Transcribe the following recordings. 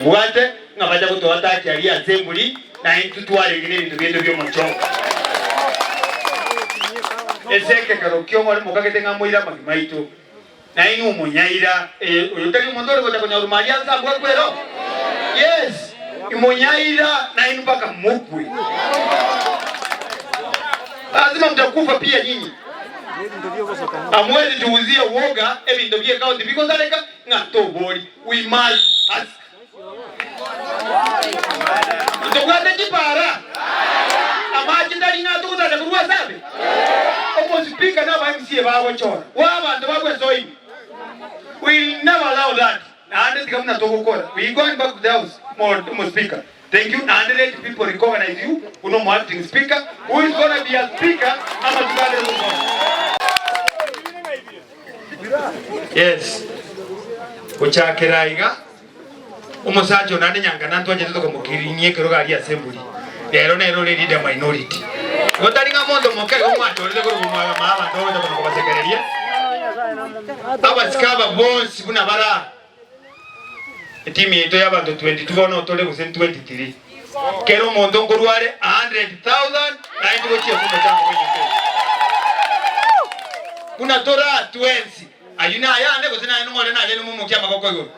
Buate ngabaja kutoata kali assembly na intutwale gine bintu byeto byo muchonga. Eseke karokyo ngole mukagete ngamoira makimaito. Na inu munyaira oyotali mondore kota konya rumalia sangwa kwero. Yes. Imonyaira na inu paka mukwe. Lazima mtakufa pia nyinyi. Amwezi tuuzie uoga ebintu bye account because aleka ngatobori. We must ask. Ndokwate kipara. Amaji ndali ngatu kutaza kuruwa sabe. Omo speaker na ba MCA bawo chora. Wa bantu bakwe zoyi. We never allow that. And it's coming to Gokora. We going back to the house. More speaker. Thank you. 100 people recognize you. Who know more acting speaker. Who is going to be a speaker? Yes. Uchakiraiga. Umusacho nani NYANKANA ntwaje tuko mukirinye kero gali assembly. Lero leader minority. Gotalinga mondo mokai omwato lele ko mama mama ndo ko basekereria. Aba skaba bonds buna bara. Timu yetu y'abantu 22 bono tole ku 23. Kero mondo ngorware 100,000 na indi gochiye ku mutanga kwenye pesa. Kuna tora 20. Ayuna ayande ko zina ino ngole na yenu mumukia makoko yo.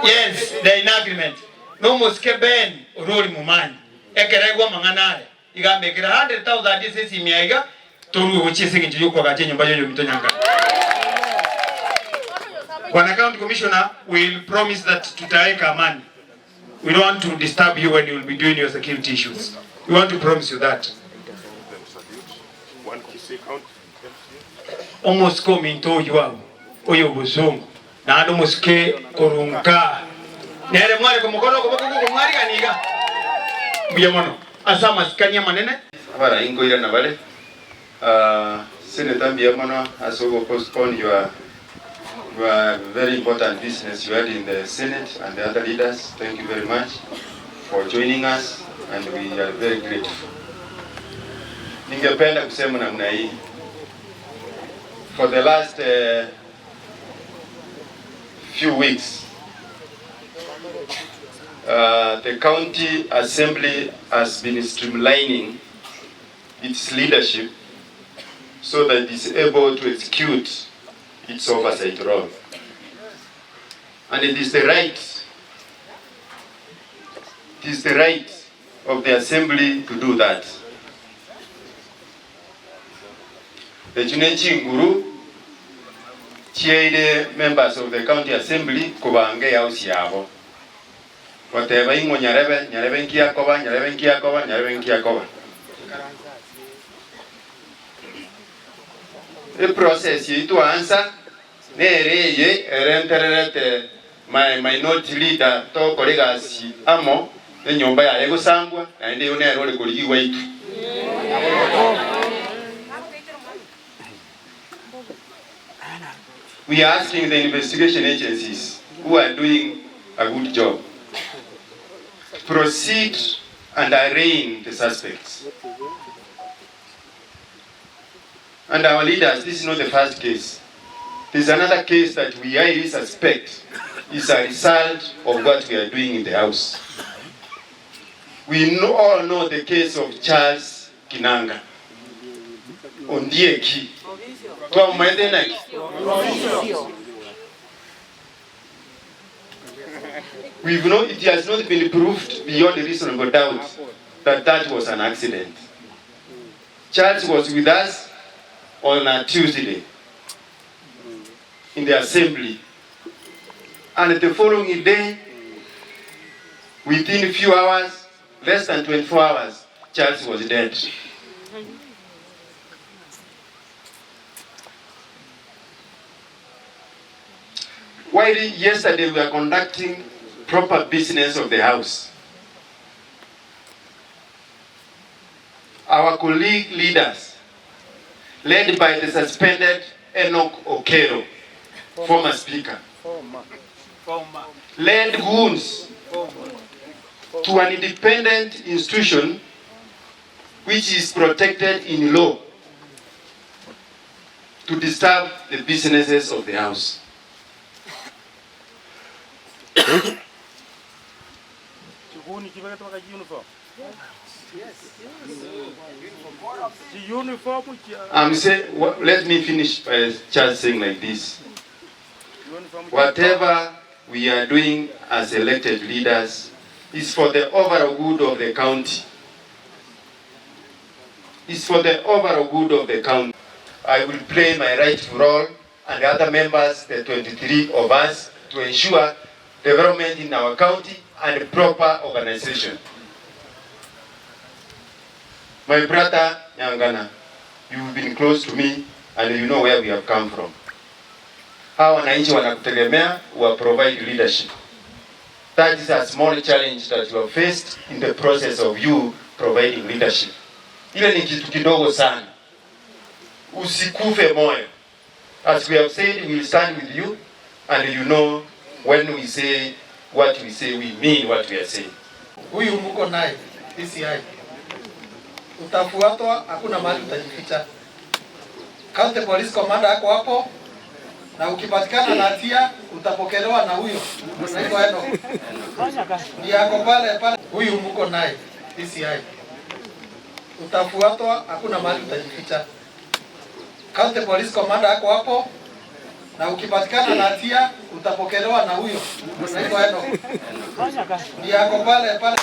Yes, the in agreement. No muskeben orori mumani. Ekeregwa manganaye. Igambe kira 100,000 disesi miaiga toru uchise kinje yuko gache nyumba yoyo mito NYANKANA. When account commissioner will promise that tutaweka amani. We don't want to disturb you when you will be doing your security issues. We want to promise you that. Almost coming to you oyo buzungu. Na ando muske korunka. Nere mwari kumukono kumwari kaniga. Biyamono. Asa maskania manene. Abara ingo ira na bale. Senator Biyamono has over postponed your very important business you had in the Senate and the other leaders. Thank you very much for joining us and we are very grateful. Ningependa kusema namna hii. For the last few weeks, the county assembly has been streamlining its leadership so that it is able to execute its oversight role. And it is the right of the assembly to do that. The Junechi Nguru chieide members of the county assembly kubange house yabo. Whatever ingo nyarebe nkiakoba. The process yitu answer nereye erentererete my minority leader to kolegasi amo enyomba ya yego sambwa na ndi onero le koligi waitu. We are asking the investigation agencies who are doing a good job to proceed and arraign the suspects. And our leaders, this is not the first case. There's another case that we highly suspect is a result of what we are doing in the house. We all know the case of Charles Kinanga. Ondieki. It has not been proved beyond a reasonable doubt that that was an accident. Charles was with us on a Tuesday in the assembly. And the following day, within a few hours, less than 24 hours, Charles was dead. While yesterday we were conducting proper business of the house, our colleague leaders, led by the suspended Enoch Okero, former speaker, led goons to an independent institution which is protected in law to disturb the businesses of the house. I'm saying, let me finish by just saying like this. Whatever we are doing as elected leaders is for the overall good of the county. It's for the overall good of the county. I will play my rightful role and the other members, the 23 of us, to ensure development in our county and proper organization. My brother NYANKANA, you've been close to me and you know where we have come from. Hawa wananchi wanakutegemea wa provide leadership. That is a small challenge that you have faced in the process of you providing leadership. Ile ni kitu kidogo sana. Usikufe moyo. As we have said, we will stand with you, and you know when we say what we say, we mean what we are saying. Huyu mko naye DCI. Utafuatwa, hakuna mahali utajificha. County Police Commander yako hapo, na ukipatikana na hatia utapokelewa na huyo. Unaitwa eno. Ni yako pale pale. Huyu mko naye DCI. Utafuatwa, hakuna mahali utajificha. County Police Commander yako hapo, na ukipatikana na hatia utapokelewa na huyo. Unaitwa eno. Ni yako pale pale.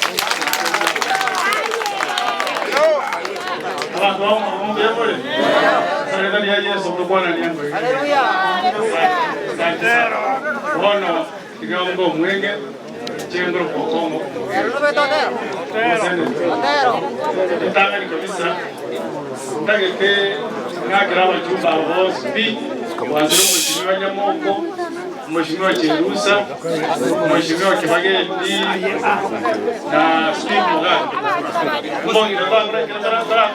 Mheshimiwa Cherusa, Mheshimiwa Kibageni na Steve Mugabe. Mbongi na baba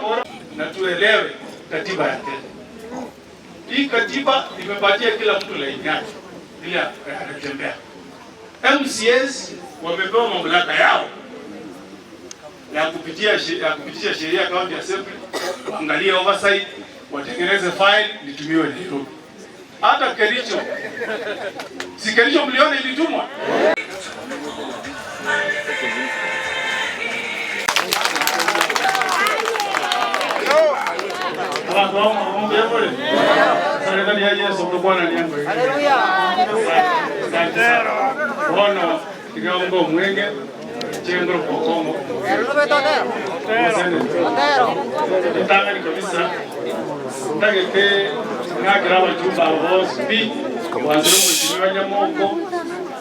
na tuelewe katiba ya Kenya. Hii katiba imepatia kila mtu laini yake ili anatembea. MCAs wamepewa mamlaka yao ya kupitisha sheria county assembly, waangalie oversight, watengeneze file litumiwe Nairobi. Hata Kericho, si Kericho mliona ilitumwa?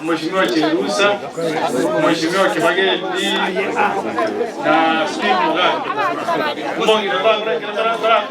Mheshimiwa Cherusa, Mheshimiwa Kibageni na Steve Mugabe. Mbongi na baba